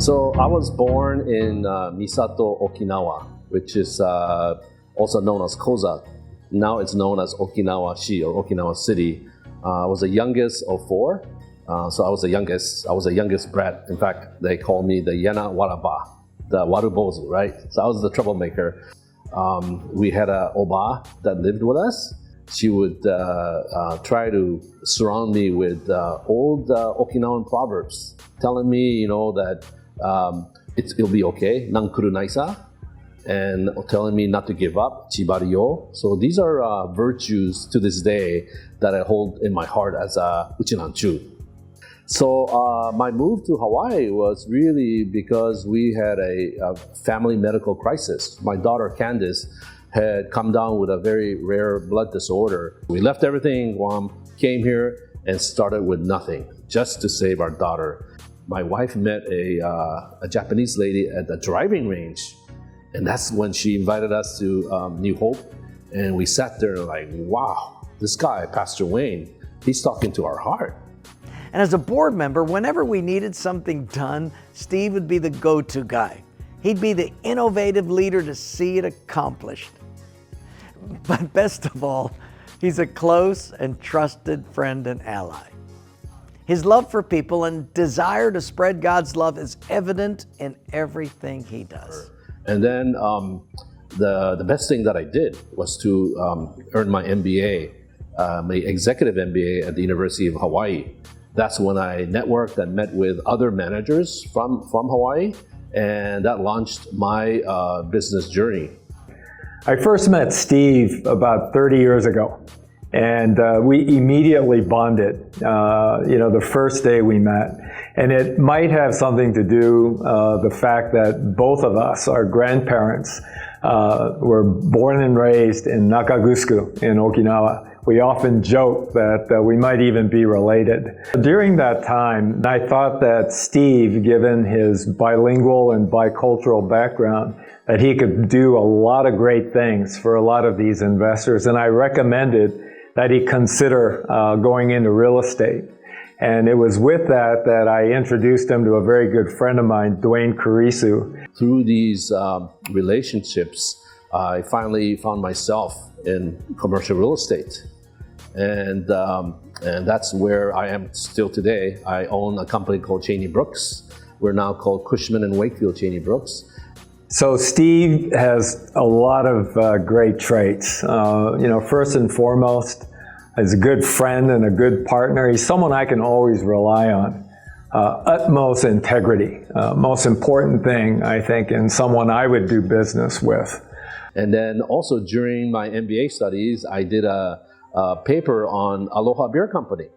So I was born in Misato, Okinawa, which is also known as Koza. Now it's known as Okinawa-shi or Okinawa City. I was the youngest of four, so I was the youngest. I was the youngest brat. In fact, they called me the Yana Waraba, the Warubozu, right? So I was the troublemaker. We had a oba that lived with us. She would try to surround me with old Okinawan proverbs, telling me, that it'll be okay, Nankurunaisa, and telling me not to give up, Chibario. So these are virtues to this day that I hold in my heart as a Uchinanchu. So my move to Hawaii was really because we had a family medical crisis. My daughter Candace had come down with a very rare blood disorder. We left everything in Guam, came here, and started with nothing, just to save our daughter. My wife met a Japanese lady at the driving range, and that's when she invited us to New Hope, and we sat there like, wow, this guy, Pastor Wayne, he's talking to our heart. And as a board member, whenever we needed something done, Steve would be the go-to guy. He'd be the innovative leader to see it accomplished. But best of all, he's a close and trusted friend and ally. His love for people and desire to spread God's love is evident in everything he does. And then the best thing that I did was to earn my MBA, my executive MBA at the University of Hawaii. That's when I networked and met with other managers from Hawaii, and that launched my business journey. I first met Steve about 30 years ago, and we immediately bonded, the first day we met. And it might have something to do the fact that both of us, our grandparents, were born and raised in Nakagusku in Okinawa. We often joke that we might even be related. During that time, I thought that Steve, given his bilingual and bicultural background, that he could do a lot of great things for a lot of these investors. And I recommended that he consider going into real estate. And it was with that I introduced him to a very good friend of mine, Dwayne Kurisu. Through these relationships, I finally found myself in commercial real estate. And that's where I am still today. I own a company called Cheney Brooks. We're now called Cushman & Wakefield Cheney Brooks. So Steve has a lot of great traits. First and foremost, he's a good friend and a good partner. He's someone I can always rely on. Utmost integrity, most important thing, I think, and someone I would do business with. And then also during my MBA studies, I did a paper on Aloha Beer Company.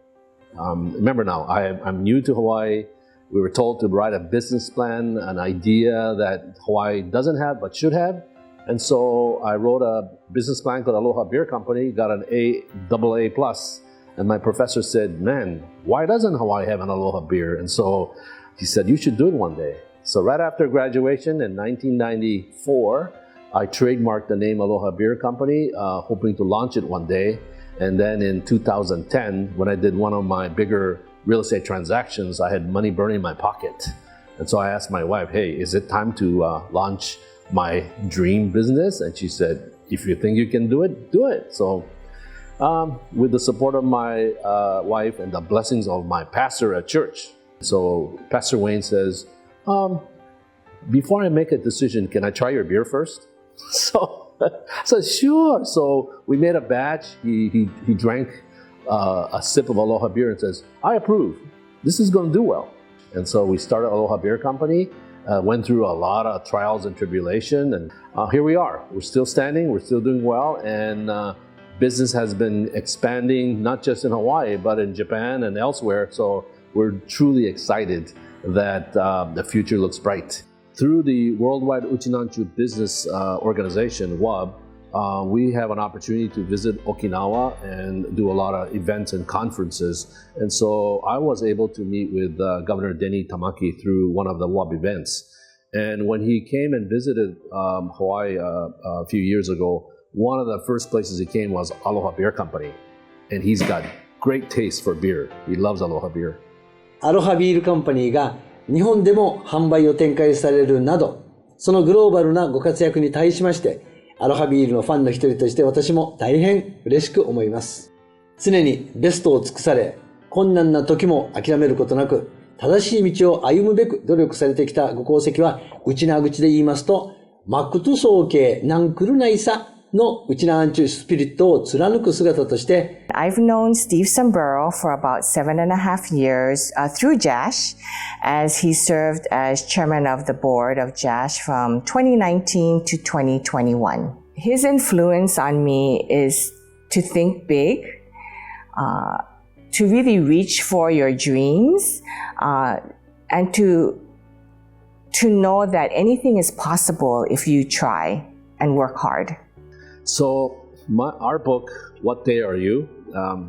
Remember now, I'm new to Hawaii. We were told to write a business plan, an idea that Hawaii doesn't have but should have. And so I wrote a business plan called Aloha Beer Company, got an AA plus. And my professor said, man, why doesn't Hawaii have an Aloha beer? And so he said, you should do it one day. So right after graduation in 1994, I trademarked the name Aloha Beer Company, hoping to launch it one day. And then in 2010, when I did one of my bigger real estate transactions, I had money burning in my pocket. And so I asked my wife, hey, is it time to launch my dream business? And she said, if you think you can do it, do it. So with the support of my wife and the blessings of my pastor at church. So Pastor Wayne says, before I make a decision, can I try your beer first? So sure. So we made a batch. He drank a sip of Aloha beer and says, I approve. This is going to do well. And so we started Aloha Beer Company, went through a lot of trials and tribulation, and here we are. We're still standing, we're still doing well, and business has been expanding, not just in Hawaii, but in Japan and elsewhere. So we're truly excited that the future looks bright. Through the Worldwide Uchinanchu Business Organization, HUOA, we have an opportunity to visit Okinawa and do a lot of events and conferences. And so I was able to meet with Governor Denny Tamaki through one of the HUOA events. And when he came and visited Hawaii a few years ago, one of the first places he came was Aloha Beer Company. And he's got great taste for beer. He loves Aloha beer. アロハビールカンパニーが日本でも販売を展開されるなど、そのグローバルなご活躍に対しまして、アロハビールのファンの一人として私も大変嬉しく思います。常にベストを尽くされ、困難な時も諦めることなく、正しい道を歩むべく努力されてきたご功績は、内な口で言いますと、マクト総計ナンクルナイサの内なアンチュスピリットを貫く姿として、I've known Steve Sombrero for about 7.5 years through JASH, as he served as chairman of the board of JASH from 2019 to 2021. His influence on me is to think big, to really reach for your dreams, and to know that anything is possible if you try and work hard. So our book, What Day Are You?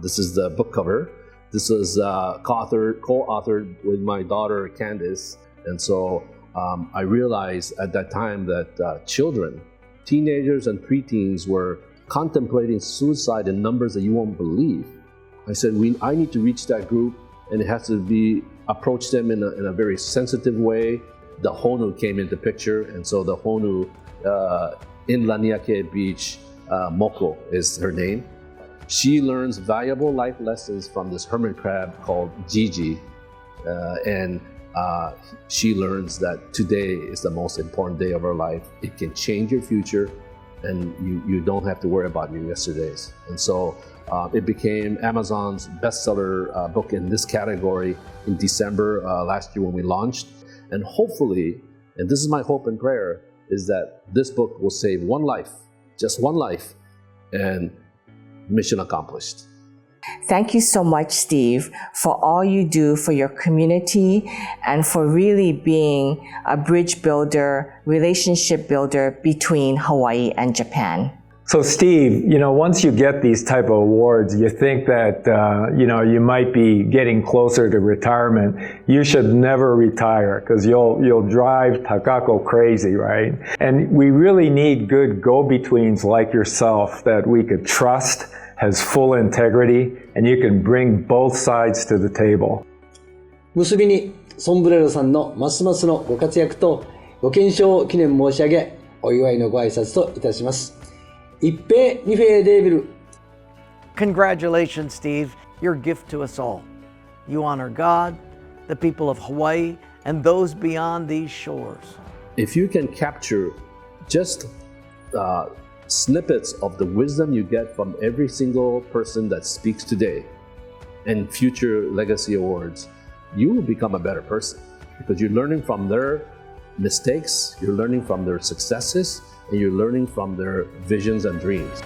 This is the book cover. This was co-authored with my daughter Candice. And so I realized at that time that children, teenagers and preteens were contemplating suicide in numbers that you won't believe. I said, I need to reach that group, and it has to be approach them in a very sensitive way. The Honu came into picture, and so the Honu in Laniake Beach, Moko is her name. She learns valuable life lessons from this hermit crab called Gigi, and she learns that today is the most important day of her life. It can change your future, and you don't have to worry about your yesterdays. And so it became Amazon's bestseller book in this category in December last year when we launched. And hopefully, and this is my hope and prayer, is that this book will save one life, just one life, and mission accomplished. Thank you so much, Steve, for all you do for your community and for really being a bridge builder, relationship builder between Hawaii and Japan. So Steve, once you get these type of awards, you think that, you might be getting closer to retirement. You should never retire because you'll drive Takako crazy, right? And we really need good go-betweens like yourself that we could trust, has full integrity, and you can bring both sides to the table. 結びに、ソンブレロさんのますますのご活躍とご健勝を記念申し上げ、お祝いのご挨拶といたします。一平二平デービル。Congratulations, Steve. You're a gift to us all. You honor God, the people of Hawaii, and those beyond these shores. If you can capture just snippets of the wisdom you get from every single person that speaks today and future legacy awards, you will become a better person because you're learning from their mistakes, you're learning from their successes, and you're learning from their visions and dreams.